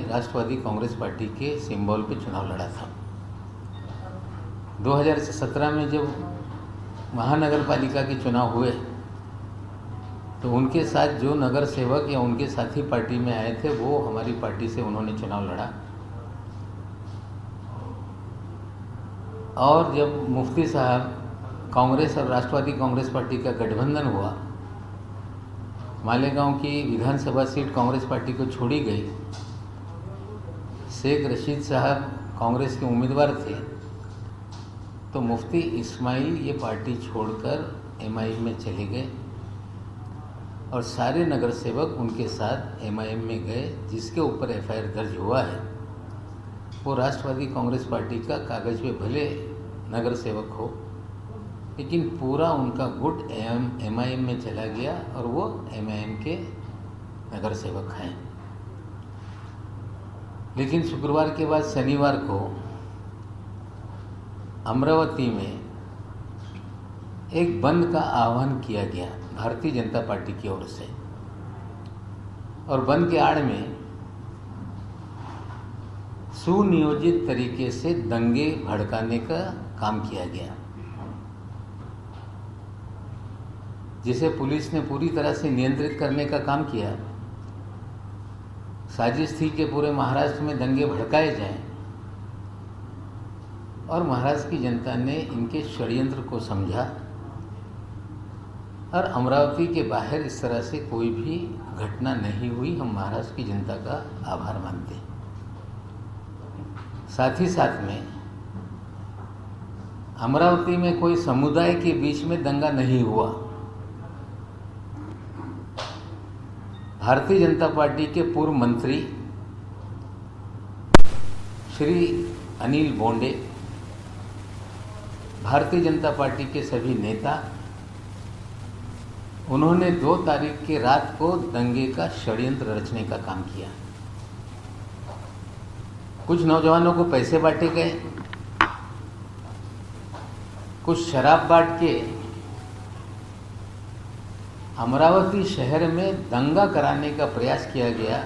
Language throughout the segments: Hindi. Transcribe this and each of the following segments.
राष्ट्रवादी कांग्रेस पार्टी के सिंबल पे चुनाव लड़ा था। 2017 में जब महानगर पालिका के चुनाव हुए तो उनके साथ जो नगर सेवक या उनके साथी पार्टी में आए थे वो हमारी पार्टी से उन्होंने चुनाव लड़ा। और जब मुफ्ती साहब कांग्रेस और राष्ट्रवादी कांग्रेस पार्टी का गठबंधन हुआ, मालेगांव की विधानसभा सीट कांग्रेस पार्टी को छोड़ी गई, शेख रशीद साहब कांग्रेस के उम्मीदवार थे, तो मुफ्ती इस्माइल ये पार्टी छोड़कर एमआईएम में चले गए और सारे नगर सेवक उनके साथ एमआईएम में गए। जिसके ऊपर एफआईआर दर्ज हुआ है वो राष्ट्रवादी कांग्रेस पार्टी का कागज पे भले नगर सेवक हो, लेकिन पूरा उनका गुट एमआईएम में चला गया और वो एमआईएम के नगर सेवक हैं। लेकिन शुक्रवार के बाद शनिवार को अमरावती में एक बंद का आह्वान किया गया भारतीय जनता पार्टी की ओर से, और बंद के आड़ में सुनियोजित तरीके से दंगे भड़काने का काम किया गया, जिसे पुलिस ने पूरी तरह से नियंत्रित करने का काम किया। साजिश थी कि पूरे महाराष्ट्र में दंगे भड़काए जाएं, और महाराष्ट्र की जनता ने इनके षड्यंत्र को समझा और अमरावती के बाहर इस तरह से कोई भी घटना नहीं हुई। हम महाराष्ट्र की जनता का आभार मानते हैं। साथ ही साथ में अमरावती में कोई समुदाय के बीच में दंगा नहीं हुआ। भारतीय जनता पार्टी के पूर्व मंत्री श्री अनिल बोंडे, भारतीय जनता पार्टी के सभी नेता, उन्होंने 2 तारीख के रात को दंगे का षड्यंत्र रचने का काम किया। कुछ नौजवानों को पैसे बांटे गए, कुछ शराब बांट के अमरावती शहर में दंगा कराने का प्रयास किया गया।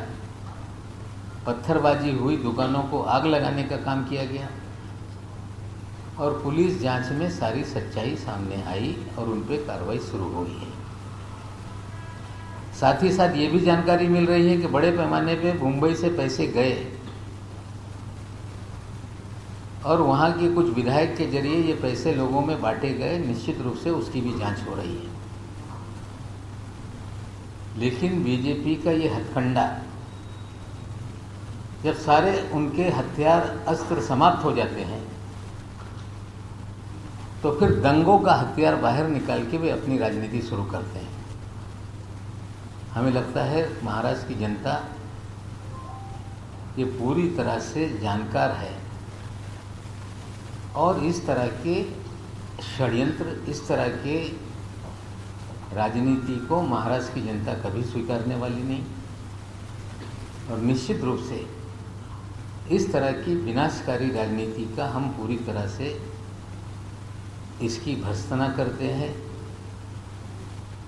पत्थरबाजी हुई, दुकानों को आग लगाने का काम किया गया और पुलिस जांच में सारी सच्चाई सामने आई और उन पर कार्रवाई शुरू हुई है। साथ ही साथ ये भी जानकारी मिल रही है कि बड़े पैमाने पे मुंबई से पैसे गए और वहाँ के कुछ विधायक के जरिए ये पैसे लोगों में बांटे गए। निश्चित रूप से उसकी भी जांच हो रही है। लेकिन बीजेपी का ये हथकंडा, जब सारे उनके हथियार अस्त्र समाप्त हो जाते हैं तो फिर दंगों का हथियार बाहर निकाल के वे अपनी राजनीति शुरू करते हैं। हमें लगता है महाराष्ट्र की जनता ये पूरी तरह से जानकार है और इस तरह के षड्यंत्र, इस तरह के राजनीति को महाराष्ट्र की जनता कभी स्वीकारने वाली नहीं। और निश्चित रूप से इस तरह की विनाशकारी राजनीति का हम पूरी तरह से इसकी भर्त्सना करते हैं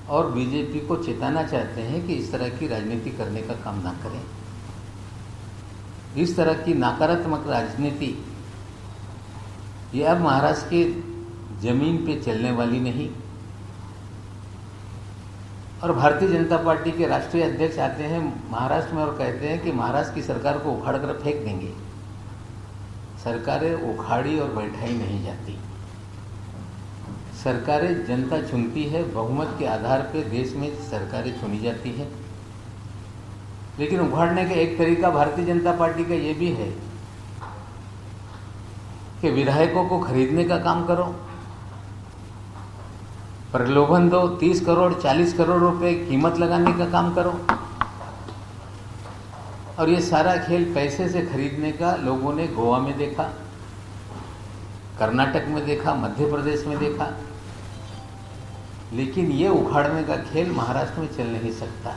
और बीजेपी को चेताना चाहते हैं कि इस तरह की राजनीति करने का काम ना करें। इस तरह की नकारात्मक राजनीति ये अब महाराष्ट्र के जमीन पे चलने वाली नहीं। और भारतीय जनता पार्टी के राष्ट्रीय अध्यक्ष आते हैं महाराष्ट्र में और कहते हैं कि महाराष्ट्र की सरकार को उखाड़ कर फेंक देंगे। सरकारें उखाड़ी और बैठाई नहीं जाती। सरकारें जनता चुनती है, बहुमत के आधार पर देश में सरकारें चुनी जाती हैं। लेकिन उखाड़ने का एक तरीका भारतीय जनता पार्टी का ये भी है कि विधायकों को खरीदने का काम करो, प्रलोभन दो, 30 करोड़ 40 करोड़ रुपए कीमत लगाने का काम करो। और ये सारा खेल पैसे से खरीदने का लोगों ने गोवा में देखा, कर्नाटक में देखा, मध्य प्रदेश में देखा। लेकिन ये उखाड़ने का खेल महाराष्ट्र में चल नहीं सकता।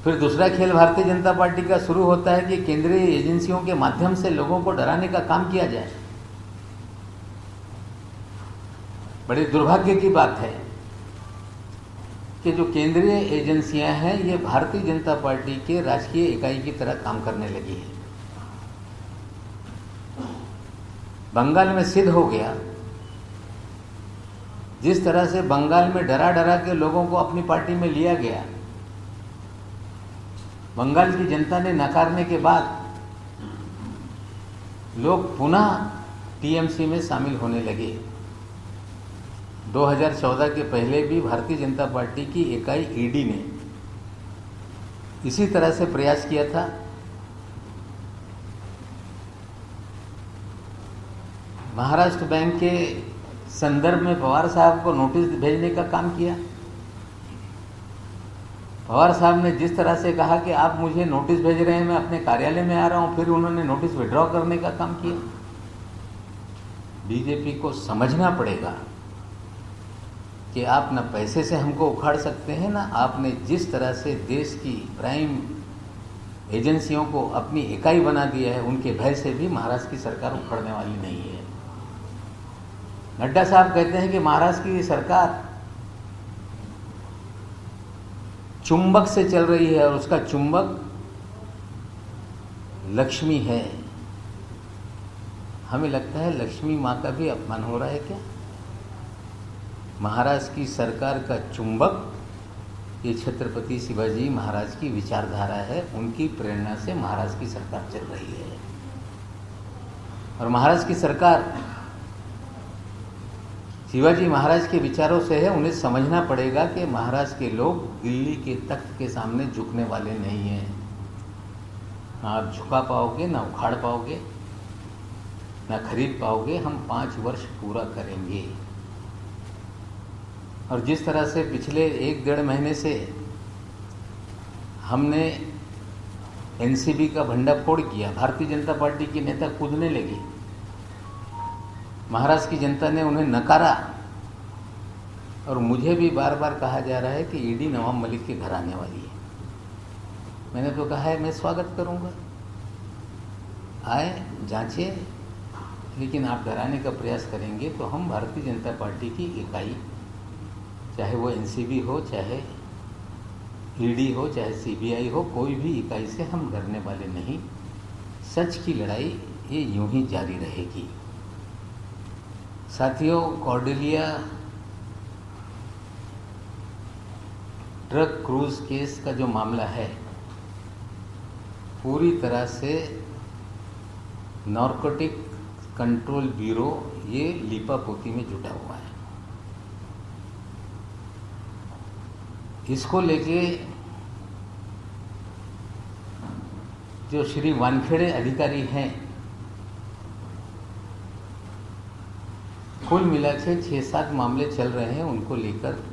फिर दूसरा खेल भारतीय जनता पार्टी का शुरू होता है कि केंद्रीय एजेंसियों के माध्यम से लोगों को डराने का काम किया जाए। बड़े दुर्भाग्य की बात है कि जो केंद्रीय एजेंसियां हैं ये भारतीय जनता पार्टी के राजकीय इकाई की तरह काम करने लगी है। बंगाल में सिद्ध हो गया, जिस तरह से बंगाल में डरा डरा के लोगों को अपनी पार्टी में लिया गया, बंगाल की जनता ने नकारने के बाद लोग पुनः टीएमसी में शामिल होने लगे। 2014 के पहले भी भारतीय जनता पार्टी की इकाई ईडी ने इसी तरह से प्रयास किया था। महाराष्ट्र बैंक के संदर्भ में पवार साहब को नोटिस भेजने का काम किया। पवार साहब ने जिस तरह से कहा कि आप मुझे नोटिस भेज रहे हैं, मैं अपने कार्यालय में आ रहा हूं, फिर उन्होंने नोटिस विड्रॉ करने का काम किया। बीजेपी को समझना पड़ेगा कि आप न पैसे से हमको उखाड़ सकते हैं, ना आपने जिस तरह से देश की प्राइम एजेंसियों को अपनी इकाई बना दिया है, उनके भय से भी महाराष्ट्र की सरकार उखड़ने वाली नहीं है। नड्डा साहब कहते हैं कि महाराष्ट्र की सरकार चुंबक से चल रही है और उसका चुंबक लक्ष्मी है। हमें लगता है लक्ष्मी माँ का भी अपमान हो रहा है क्या? महाराष्ट्र की सरकार का चुंबक ये छत्रपति शिवाजी महाराज की विचारधारा है, उनकी प्रेरणा से महाराष्ट्र की सरकार चल रही है। और महाराष्ट्र की सरकार शिवाजी महाराज के विचारों से है। उन्हें समझना पड़ेगा कि महाराष्ट्र के लोग दिल्ली के तख्त के सामने झुकने वाले नहीं हैं। ना आप झुका पाओगे, ना उखाड़ पाओगे, ना खरीद पाओगे। हम 5 वर्ष पूरा करेंगे। और जिस तरह से पिछले 1-1.5 महीने से हमने एनसीबी का भंडाफोड़ किया, भारतीय जनता पार्टी के नेता कूदने लगे, महाराष्ट्र की जनता ने उन्हें नकारा। और मुझे भी बार बार कहा जा रहा है कि ईडी नवाब मलिक के घर आने वाली है। मैंने तो कहा है मैं स्वागत करूंगा, आए जांचे, लेकिन आप डराने का प्रयास करेंगे तो हम भारतीय जनता पार्टी की इकाई, चाहे वो एनसीबी हो, चाहे ईडी हो, चाहे सीबीआई हो, कोई भी इकाई से हम डरने वाले नहीं। सच की लड़ाई ये यूं ही जारी रहेगी। साथियों, कॉर्डेलिया ट्रक क्रूज केस का जो मामला है, पूरी तरह से नारकोटिक कंट्रोल ब्यूरो ये लीपापोती में जुटा हुआ है। इसको लेके जो श्री वानखेड़े अधिकारी हैं, कुल मिला के 6-7 मामले चल रहे हैं उनको लेकर।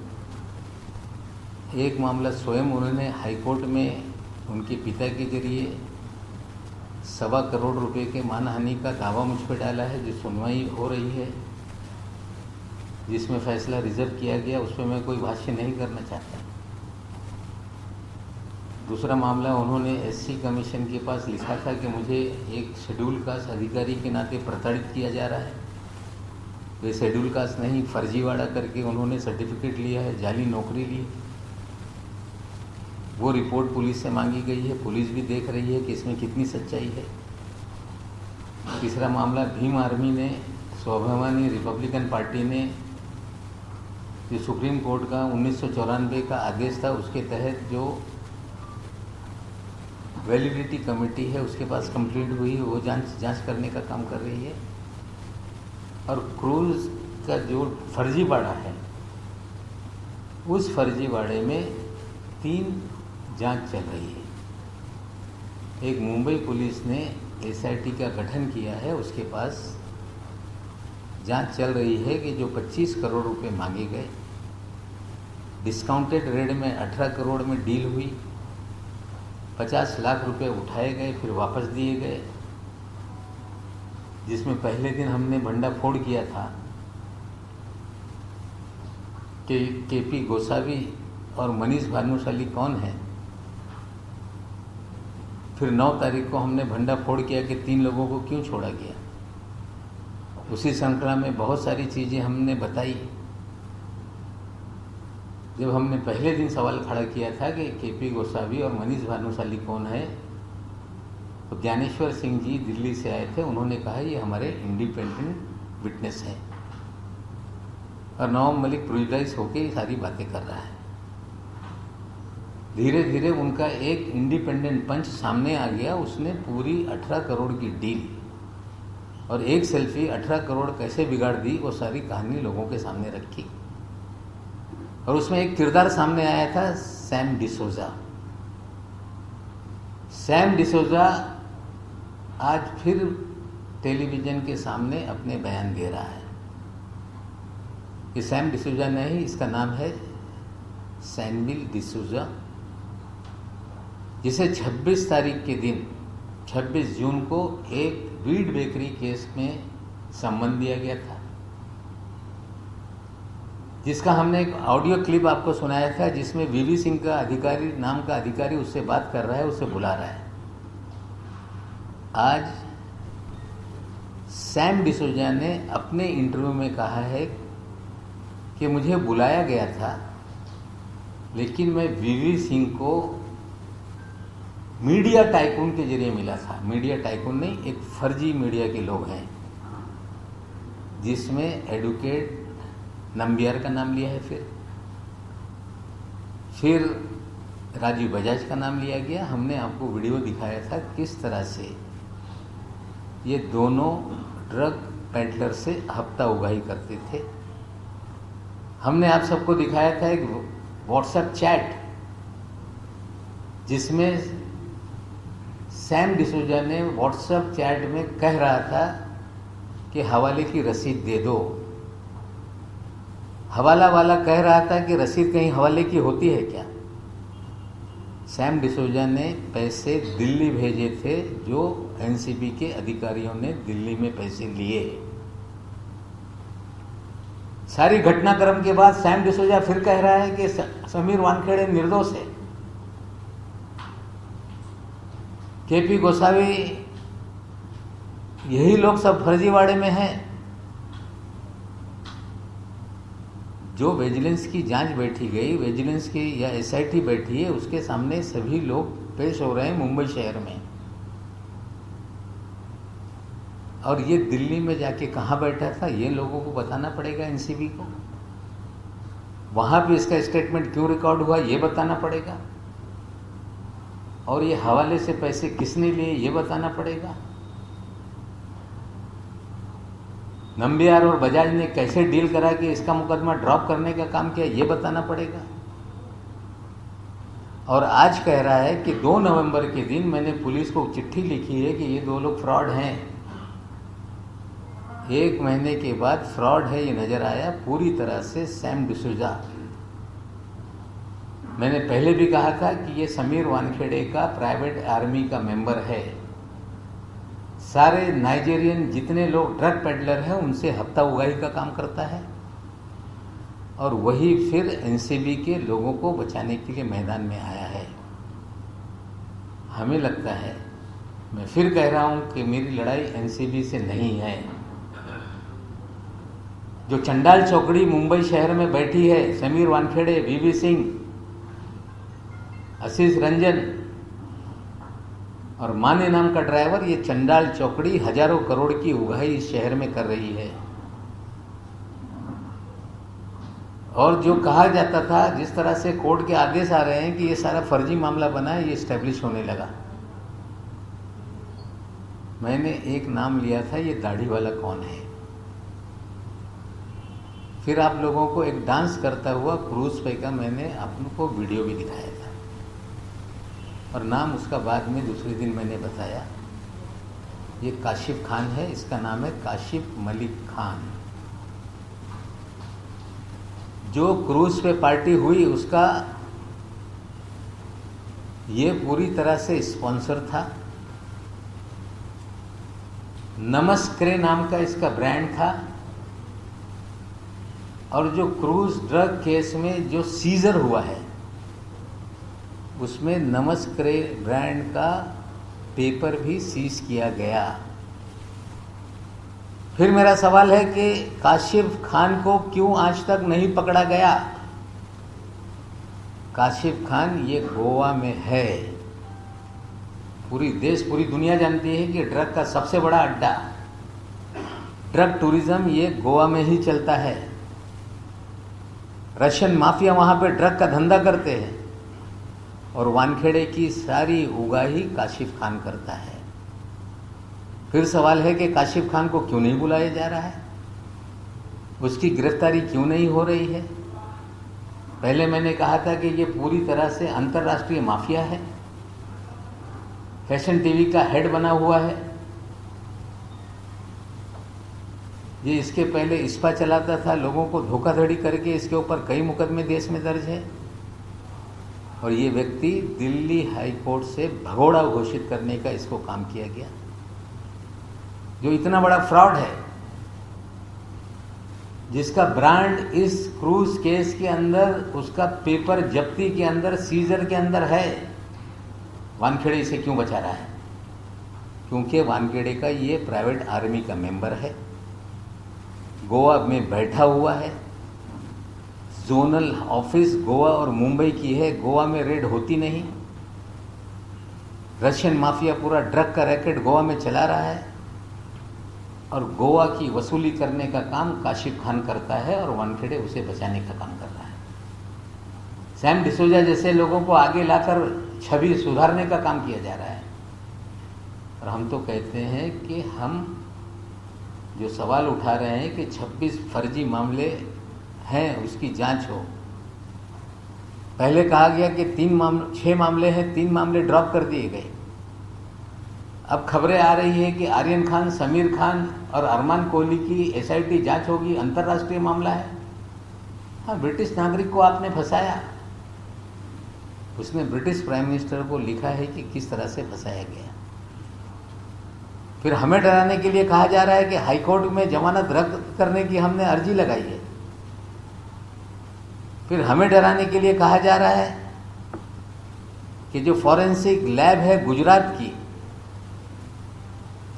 एक मामला स्वयं उन्होंने हाईकोर्ट में उनके पिता के जरिए 1.25 करोड़ रुपए के मानहानि का दावा मुझ पर डाला है, जो सुनवाई हो रही है, जिसमें फैसला रिजर्व किया गया। उस पर मैं कोई भाष्य नहीं करना चाहता। दूसरा मामला, उन्होंने एससी कमीशन के पास लिखा था कि मुझे एक शेड्यूल कास्ट अधिकारी के नाते प्रताड़ित किया जा रहा है। वे शेड्यूल कास्ट नहीं, फर्जीवाड़ा करके उन्होंने सर्टिफिकेट लिया है, जाली नौकरी ली। वो रिपोर्ट पुलिस से मांगी गई है, पुलिस भी देख रही है कि इसमें कितनी सच्चाई है। तीसरा मामला, भीम आर्मी ने, स्वाभिमानी रिपब्लिकन पार्टी ने, जो सुप्रीम कोर्ट का 1994 का आदेश था, उसके तहत जो वैलिडिटी कमेटी है उसके पास कंप्लेंट हुई, वो जांच करने का काम कर रही है। और क्रूज का जो फर्जीवाड़ा है, उस फर्जीवाड़े में 3 जांच चल रही है। एक, मुंबई पुलिस ने एसआईटी का गठन किया है, उसके पास जांच चल रही है कि जो 25 करोड़ रुपए मांगे गए, डिस्काउंटेड रेट में 18 करोड़ में डील हुई, 50 लाख रुपए उठाए गए, फिर वापस दिए गए। जिसमें पहले दिन हमने भंडाफोड़ किया था कि केपी गोसावी और मनीष भानुशाली कौन है। फिर 9 तारीख को हमने भंडाफोड़ किया कि 3 लोगों को क्यों छोड़ा गया। उसी श्रृंखला में बहुत सारी चीज़ें हमने बताई। जब हमने पहले दिन सवाल खड़ा किया था कि केपी गोसावी और मनीष भानुशाली कौन है, तो ज्ञानेश्वर सिंह जी दिल्ली से आए थे। उन्होंने कहा ये हमारे इंडिपेंडेंट विटनेस हैं, और नवाब मलिक प्रोड्यूस होकर ये सारी बातें कर रहा है। धीरे धीरे उनका एक इंडिपेंडेंट पंच सामने आ गया। उसने पूरी 18 करोड़ की डील और एक सेल्फी 18 करोड़ कैसे बिगाड़ दी, वो सारी कहानी लोगों के सामने रखी। और उसमें एक किरदार सामने आया था, सैम डिसोजा। सैम डिसोजा आज फिर टेलीविजन के सामने अपने बयान दे रहा है। ये सैम डिसोजा नहीं, इसका नाम है सैमुअल डिसोजा, जिसे 26 तारीख के दिन 26 जून को एक वीड बेकरी केस में सम्मन दिया गया था, जिसका हमने एक ऑडियो क्लिप आपको सुनाया था, जिसमें वीवी सिंह का अधिकारी नाम का अधिकारी उससे बात कर रहा है, उससे बुला रहा है। आज सैम डिसोजा ने अपने इंटरव्यू में कहा है कि मुझे बुलाया गया था, लेकिन मैं वीवी सिंह को मीडिया टाइकून के जरिए मिला था। मीडिया टाइकून नहीं, एक फर्जी मीडिया के लोग हैं, जिसमें एडवोकेट नंबियार का नाम लिया है, फिर राजीव बजाज का नाम लिया गया। हमने आपको वीडियो दिखाया था किस तरह से ये दोनों ड्रग पेडलर से हफ्ता उगाही करते थे। हमने आप सबको दिखाया था एक व्हाट्सएप चैट, जिसमें सैम डिसोजा ने व्हाट्सएप चैट में कह रहा था कि हवाले की रसीद दे दो। हवाला वाला कह रहा था कि रसीद कहीं हवाले की होती है क्या। सैम डिसोजा ने पैसे दिल्ली भेजे थे, जो एनसीबी के अधिकारियों ने दिल्ली में पैसे लिए। सारी घटनाक्रम के बाद सैम डिसोजा फिर कह रहा है कि समीर वानखेड़े निर्दोष है। केपी गोसावी, यही लोग सब फर्जीवाड़े में हैं। जो विजिलेंस की जांच बैठी गई, विजिलेंस की या एसआईटी बैठी है, उसके सामने सभी लोग पेश हो रहे हैं मुंबई शहर में। और ये दिल्ली में जाके कहाँ बैठा था, ये लोगों को बताना पड़ेगा एनसीबी को। वहाँ भी इसका स्टेटमेंट क्यों रिकॉर्ड हुआ, ये बताना पड़ेगा। और ये हवाले से पैसे किसने लिए, ये बताना पड़ेगा। नंबियार और बजाज ने कैसे डील करा कि इसका मुकदमा ड्रॉप करने का काम किया, ये बताना पड़ेगा। और आज कह रहा है कि 2 नवंबर के दिन मैंने पुलिस को चिट्ठी लिखी है कि ये 2 लोग फ्रॉड हैं। 1 महीने के बाद फ्रॉड है ये नजर आया पूरी तरह से सैम डिसोजा। मैंने पहले भी कहा था कि ये समीर वानखेड़े का प्राइवेट आर्मी का मेंबर है। सारे नाइजीरियन जितने लोग ड्रग पेडलर हैं, उनसे हफ्ता उगाही का काम करता है, और वही फिर एनसीबी के लोगों को बचाने के लिए मैदान में आया है। हमें लगता है, मैं फिर कह रहा हूं कि मेरी लड़ाई एनसीबी से नहीं है। जो चंडाल चौकड़ी मुंबई शहर में बैठी है, समीर वानखेड़े, वीवी सिंह, आशीष रंजन और माने नाम का ड्राइवर, ये चंडाल चौकड़ी हजारों करोड़ की उगाही इस शहर में कर रही है। और जो कहा जाता था, जिस तरह से कोर्ट के आदेश आ रहे हैं कि ये सारा फर्जी मामला बना है, ये स्टैब्लिश होने लगा। मैंने एक नाम लिया था, ये दाढ़ी वाला कौन है। फिर आप लोगों को एक डांस करता हुआ क्रूज पे का मैंने आपको वीडियो भी दिखाया था, और नाम उसका बाद में दूसरे दिन मैंने बताया। ये काशिफ खान है, इसका नाम है काशिफ मलिक खान। जो क्रूज पे पार्टी हुई उसका ये पूरी तरह से स्पॉन्सर था। नमस्क्रे नाम का इसका ब्रांड था। और जो क्रूज ड्रग केस में जो सीजर हुआ है, उसमें नमस्क्रे ब्रांड का पेपर भी सीज किया गया। फिर मेरा सवाल है कि काशिफ खान को क्यों आज तक नहीं पकड़ा गया। काशिफ खान ये गोवा में है। पूरी दुनिया जानती है कि ड्रग का सबसे बड़ा अड्डा, ड्रग टूरिज्म ये गोवा में ही चलता है। रशियन माफिया वहाँ पे ड्रग का धंधा करते हैं और वानखेड़े की सारी उगाही काशिफ खान करता है। फिर सवाल है कि काशिफ खान को क्यों नहीं बुलाया जा रहा है, उसकी गिरफ्तारी क्यों नहीं हो रही है। पहले मैंने कहा था कि ये पूरी तरह से अंतर्राष्ट्रीय माफिया है, फैशन टीवी का हेड बना हुआ है। ये इसके पहले इस्पा चलाता था, लोगों को धोखाधड़ी करके इसके ऊपर कई मुकदमे देश में दर्ज है। और ये व्यक्ति दिल्ली हाई कोर्ट से भगोड़ा घोषित करने का इसको काम किया गया। जो इतना बड़ा फ्रॉड है, जिसका ब्रांड इस क्रूज केस के अंदर, उसका पेपर जब्ती के अंदर, सीजर के अंदर है, वानखेड़े इसे क्यों बचा रहा है? क्योंकि वानखेड़े का ये प्राइवेट आर्मी का मेंबर है, गोवा में बैठा हुआ है। जोनल ऑफिस गोवा और मुंबई की है, गोवा में रेड होती नहीं। रशियन माफिया पूरा ड्रग का रैकेट गोवा में चला रहा है और गोवा की वसूली करने का काम काशिफ खान करता है और वानखेड़े उसे बचाने का काम कर रहा है। सैम डिसोजा जैसे लोगों को आगे लाकर छवि सुधारने का काम किया जा रहा है। और हम तो कहते हैं कि हम जो सवाल उठा रहे हैं कि 26 फर्जी मामले हैं, उसकी जांच हो। पहले कहा गया कि 6 मामले हैं, 3 मामले ड्रॉप कर दिए गए। अब खबरें आ रही है कि आर्यन खान, समीर खान और अरमान कोहली की SIT जांच होगी, अंतर्राष्ट्रीय मामला है। हाँ, ब्रिटिश नागरिक को आपने फंसाया। उसने ब्रिटिश प्राइम मिनिस्टर को लिखा है कि किस तरह से फंसाया गया। फिर हमें डराने के लिए कहा जा रहा है कि हाईकोर्ट में जमानत रद्द करने की हमने अर्जी लगाई है। फिर हमें डराने के लिए कहा जा रहा है कि जो फॉरेंसिक लैब है गुजरात की,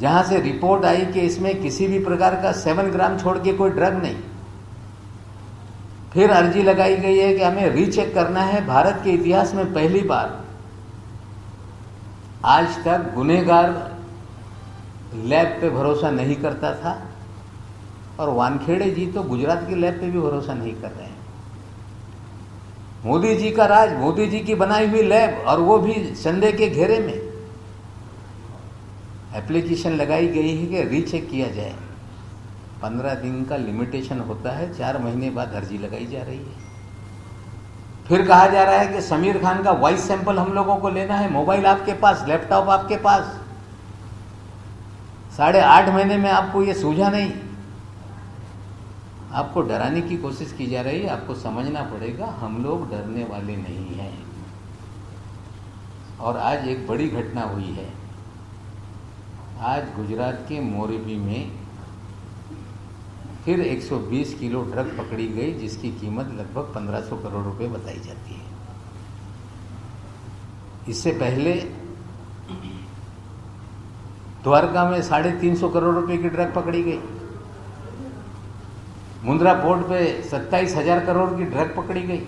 जहां से रिपोर्ट आई कि इसमें किसी भी प्रकार का 7 ग्राम छोड़ के कोई ड्रग नहीं। फिर अर्जी लगाई गई है कि हमें रीचेक करना है। भारत के इतिहास में पहली बार आज तक गुनहगार लैब पे भरोसा नहीं करता था और वानखेड़े जी तो गुजरात की लैब पे भी भरोसा नहीं कर रहे हैं। मोदी जी का राज, मोदी जी की बनाई हुई लैब, और वो भी संदेह के घेरे में। एप्लीकेशन लगाई गई है कि रीचेक किया जाए। 15 दिन का लिमिटेशन होता है, 4 महीने बाद अर्जी लगाई जा रही है। फिर कहा जा रहा है कि समीर खान का वॉइस सैंपल हम लोगों को लेना है। मोबाइल आपके पास, लैपटॉप आपके पास, 8.5 महीने में आपको ये सूझा नहीं। आपको डराने की कोशिश की जा रही है। आपको समझना पड़ेगा, हम लोग डरने वाले नहीं हैं। और आज एक बड़ी घटना हुई है। आज गुजरात के मोरबी में फिर 120 किलो ड्रग पकड़ी गई, जिसकी कीमत लगभग 1500 करोड़ रुपए बताई जाती है। इससे पहले द्वारका में 350 करोड़ रुपए की ड्रग पकड़ी गई। मुंद्रा पोर्ट पे 27,000 करोड़ की ड्रग पकड़ी गई।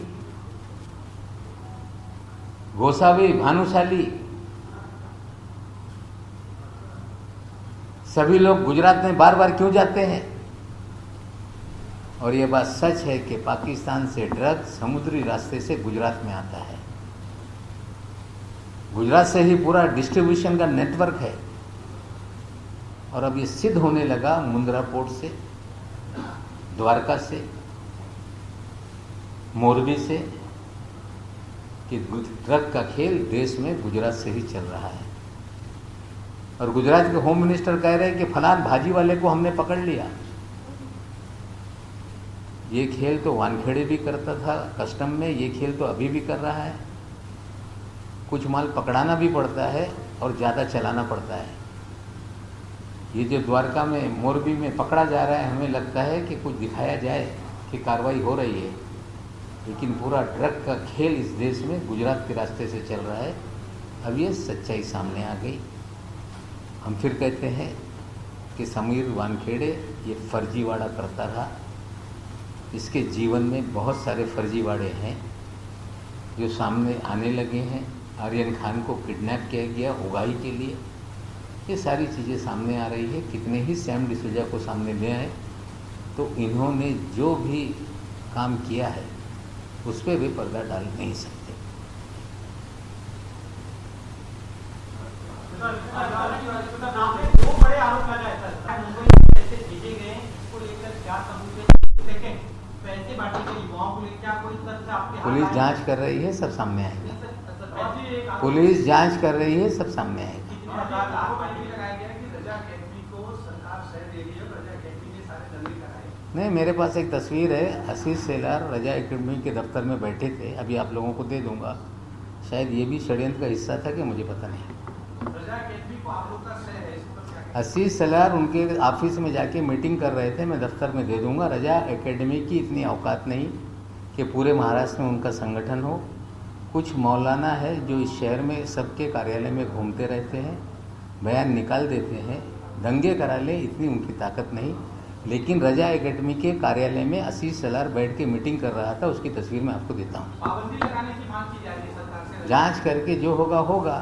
गोसावी, भानुशाली, सभी लोग गुजरात में बार बार क्यों जाते हैं? और ये बात सच है कि पाकिस्तान से ड्रग समुद्री रास्ते से गुजरात में आता है। गुजरात से ही पूरा डिस्ट्रीब्यूशन का नेटवर्क है। और अब ये सिद्ध होने लगा मुंद्रा पोर्ट से, द्वारका से, मोरबी से, कि ड्रग का खेल देश में गुजरात से ही चल रहा है। और गुजरात के होम मिनिस्टर कह रहे हैं कि फलान भाजी वाले को हमने पकड़ लिया। ये खेल तो वानखेड़े भी करता था कस्टम में, ये खेल तो अभी भी कर रहा है। कुछ माल पकड़ाना भी पड़ता है और ज़्यादा चलाना पड़ता है। ये जो द्वारका में, मोरबी में पकड़ा जा रहा है, हमें लगता है कि कुछ दिखाया जाए कि कार्रवाई हो रही है, लेकिन पूरा ड्रग का खेल इस देश में गुजरात के रास्ते से चल रहा है। अब ये सच्चाई सामने आ गई। हम फिर कहते हैं कि समीर वानखेड़े ये फर्जीवाड़ा करता रहा। इसके जीवन में बहुत सारे फर्जीवाड़े हैं। जो सामने आने लगे हैं। आर्यन खान को किडनैप किया गया उगाही के लिए, ये सारी चीज़ें सामने आ रही है। कितने ही सैम डिसूजा को सामने ले आए तो इन्होंने जो भी काम किया है उस पर भी पर्दा डाल नहीं सकते। दो बड़े आरोप लगाए सर, मुंबई पैसे भेजे गए, इसको लेकर क्या सबूत है? सेकंड, पैसे बांटे गए युवाओं को लेकर क्या कोई तथ्य आपके हाथ आए? पुलिस जांच कर रही है, सब सामने आएगा। पुलिस जांच कर रही है, सब सामने आएगा। नहीं, मेरे पास एक तस्वीर है, आशीष सेलार रजा एकेडमी के दफ्तर में बैठे थे, अभी आप लोगों को दे दूंगा। शायद ये भी षड्यंत्र का हिस्सा था कि मुझे पता नहीं। आशीष सेलार उनके ऑफिस में जाके मीटिंग कर रहे थे, मैं दफ्तर में दे दूंगा। रजा एकेडमी की इतनी औकात नहीं कि पूरे महाराष्ट्र में उनका संगठन हो। कुछ मौलाना है जो इस शहर में सबके कार्यालय में घूमते रहते हैं, बयान निकाल देते हैं, दंगे करा ले, इतनी उनकी ताकत नहीं। लेकिन रजा एकेडमी के कार्यालय में आशीष सेलार बैठ के मीटिंग कर रहा था, उसकी तस्वीर मैं आपको देता हूँ। पाबंदी लगाने की मांग की जा रही है सरकार से। जांच करके जो होगा होगा,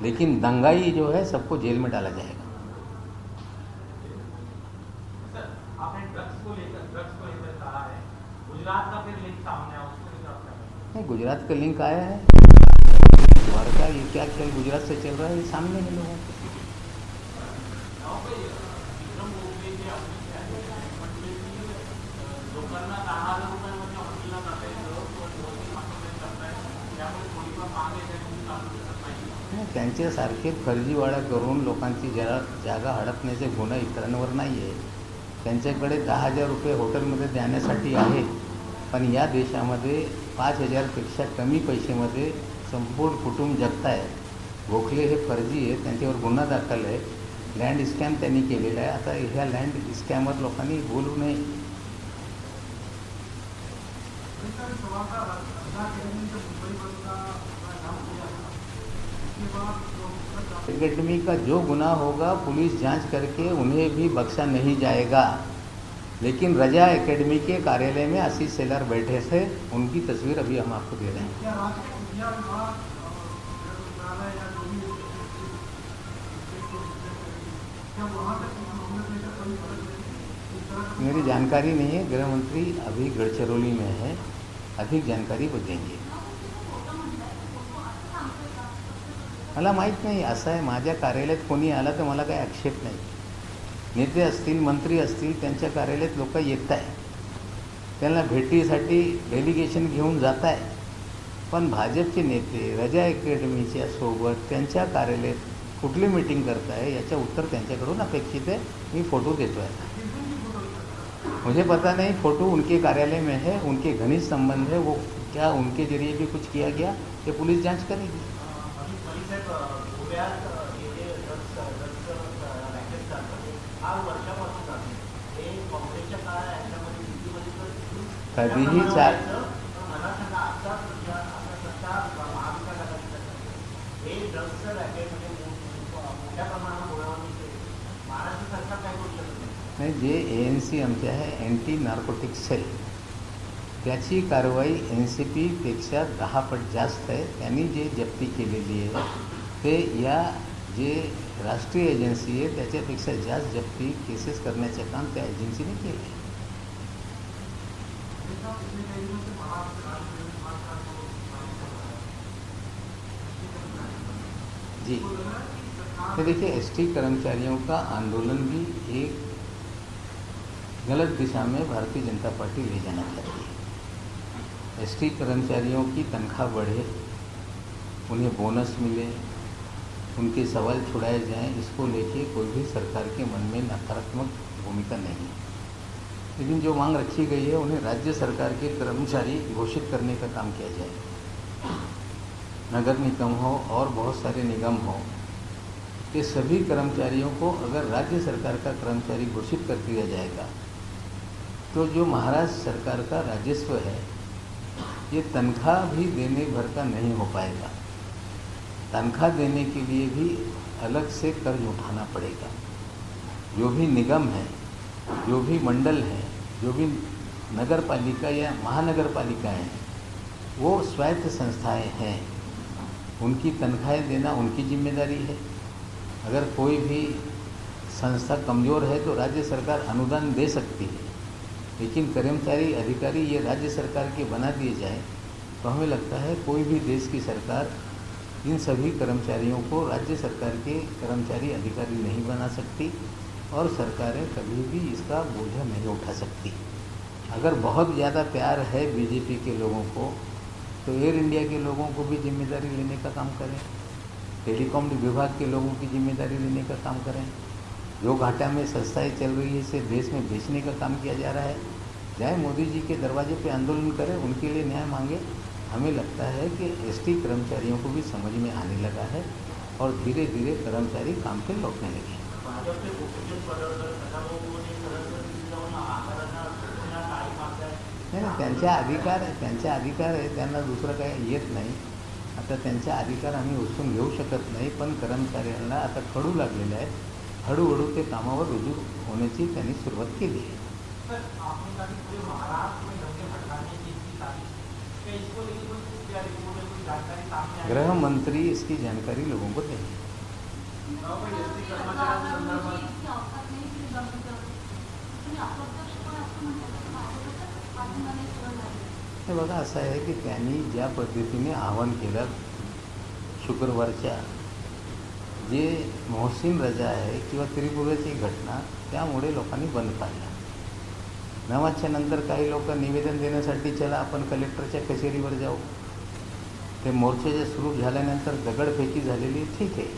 लेकिन दंगाई जो है सबको जेल में डाला जाएगा। सर, आपने ड्रग्स को लेकर कहा है, गुजरात का फिर लिंक सामने आया, उसको भी आप क्या कहेंगे? नहीं, गुजरात का लिंक आया है। द्वारका ये क्या खेल गुजरात से चल रहा है, ये सामने है लोगों को। त्यांच्यासारखे फर्जीवाडा करून लोकांची जागा हडपण्याचे गुन्हे इतरांवर नाही आहे। त्यांच्याकडे 10,000 रुपये हॉटेलमध्ये देण्यासाठी आहे, पण या देशामध्ये 5,000पेक्षा कमी पैशामध्ये संपूर्ण कुटुंब जगत आहे। गोखले हे फर्जी आहे, त्यांच्यावर गुन्हा दाखल आहे, लँड स्कॅम त्यांनी केलेला आहे। आता ह्या लँड स्कॅमर लोकांनी बोलू नये। एकेडमी का जो गुनाह होगा पुलिस जांच करके उन्हें भी बख्शा नहीं जाएगा। लेकिन रजा एकेडमी के कार्यालय में आशीष सेलार बैठे थे, उनकी तस्वीर अभी हम आपको दे रहे हैं। मेरी जानकारी नहीं है, गृह मंत्री अभी गडचिरोली में है, अधिक जानकारी वो देंगे। मला माहीत नाही, असं आहे माझ्या कार्यालयात कोणी आला तर मला काही आक्षेप नाही। नेते असतील, मंत्री असतील, त्यांच्या कार्यालयात लोक येत आहे, त्यांना भेटीसाठी डेलिगेशन घेऊन जात आहे, पण भाजपचे नेते रजा एकेडमीच्या सोबत त्यांच्या कार्यालयात कुठली मीटिंग करत आहे याचं उत्तर त्यांच्याकडून अपेक्षित है। मी फोटो देतो है, मुझे पता नहीं, फोटो उनके कार्यालय में है, उनके घनिष्ठ संबंध है, वो क्या उनके जरिए भी कुछ किया गया ये पुलिस जांच करेगी। कधीही नाही, जे ANC आमचे आहे अँटी नार्कोटिक सेल, त्याची कारवाई NCP पेक्षा 10 पट जास्त आहे। त्यांनी जे जप्ती केलेली आहे ते या जे राष्ट्रीय एजन्सी आहे त्याच्यापेक्षा जास्त जप्ती केसेस करण्याचे काम त्या एजन्सीने केले आहे। जी, तो देखिए ST कर्मचारियों का आंदोलन भी एक गलत दिशा में भारतीय जनता पार्टी ले जाना चाहती है। ST कर्मचारियों की तनख्वाह बढ़े, उन्हें बोनस मिले, उनके सवाल छुड़ाए जाएं, इसको लेके कोई भी सरकार के मन में नकारात्मक भूमिका नहीं है। लेकिन जो मांग रखी गई है उन्हें राज्य सरकार के कर्मचारी घोषित करने का काम किया जाए। नगर निगम हो और बहुत सारे निगम हो, ये सभी कर्मचारियों को अगर राज्य सरकार का कर्मचारी घोषित कर दिया जाएगा तो जो महाराष्ट्र सरकार का राजस्व है ये तनख्वाह भी देने भर का नहीं हो पाएगा। तनख्वाह देने के लिए भी अलग से कर्ज उठाना पड़ेगा। जो भी निगम है, जो भी मंडल है, जो भी नगर पालिका या महानगर पालिका हैं, वो स्वायत्त संस्थाएं हैं, उनकी तनख्वाहें देना उनकी जिम्मेदारी है। अगर कोई भी संस्था कमज़ोर है तो राज्य सरकार अनुदान दे सकती है, लेकिन कर्मचारी अधिकारी ये राज्य सरकार के बना दिए जाए तो हमें लगता है कोई भी देश की सरकार इन सभी कर्मचारियों को राज्य सरकार के कर्मचारी अधिकारी नहीं बना सकती और सरकारें कभी भी इसका बोझा नहीं उठा सकती। अगर बहुत ज़्यादा प्यार है बीजेपी के लोगों को तो एयर इंडिया के लोगों को भी जिम्मेदारी लेने का काम करें, टेलीकॉम विभाग के लोगों की जिम्मेदारी लेने का काम करें। जो घाटा में संस्थाएं चल रही है इसे देश में बेचने का काम किया जा रहा है, जाए मोदी जी के दरवाजे पे आंदोलन करें, उनके लिए न्याय मांगे। हमें लगता है कि एसटी कर्मचारियों को भी समझ में आने लगा है और धीरे धीरे कर्मचारी काम पे लौटने लगे। नाही त्यांचा अधिकार आहे, त्यांना दुसरं काही येत नाही। आता त्यांचा अधिकार आम्ही उचलून घेऊ शकत नाही, पण कर्मचाऱ्यांना आता खडू लागलेले आहेत, हळूहळू ते कामावर रुजू होण्याची त्यांनी सुरुवात केली आहे। सर, आपने कहा कि पूरे महाराष्ट्र में दंगे भड़काने की तारीख, क्या इसको लेकर कोई जानकारी सामने आई? गृह मंत्री इसकी जानकारी लोगों को देंगे। हे बघा, असं आहे की त्यांनी ज्या पद्धतीने आवाहन केलं शुक्रवारच्या, जे मोहसिन रजा आहे किंवा त्रिपुराची घटना, त्यामुळे लोकांनी बंद पाडला। 9च्या नंतर काही लोक निवेदन देण्यासाठी चला आपण कलेक्टरच्या कचेरीवर जाऊ, ते मोर्चाचे सुरू झाल्यानंतर दगडफेकी झालेली, ठीक आहे,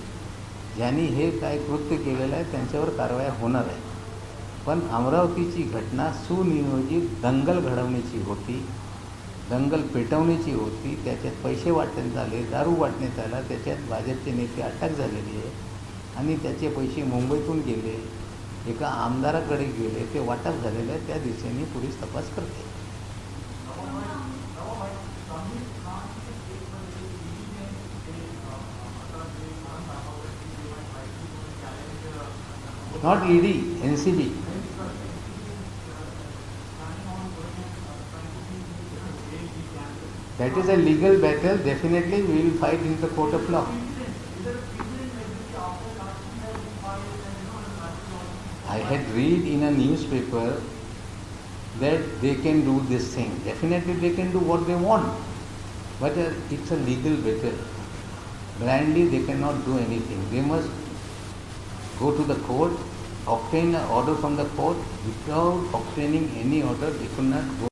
ज्यांनी हे काय कृत्य केलेलं आहे त्यांच्यावर कारवाई होणार आहे, पण अमरावतीची घटना सुनियोजित दंगल घडवण्याची होती, दंगल पेटवण्याची होती, त्याच्यात पैसे वाटण्यात आले, दारू वाटण्यात आला, त्याच्यात भाजपचे नेते अटक झालेली आहे आणि त्याचे पैसे मुंबईतून गेले, एका आमदाराकडे गेले, ते वाटप झालेलं आहे, त्या दिशेने पोलीस तपास करते। Not ED, NCB. That is a legal battle. Definitely we will fight in the court of law. I had read in a newspaper that they can do this thing. Definitely they can do what they want. But it's a legal battle. Blindly they cannot do anything. They must go to the court, obtain an order from the court. Without obtaining any order, they could not go.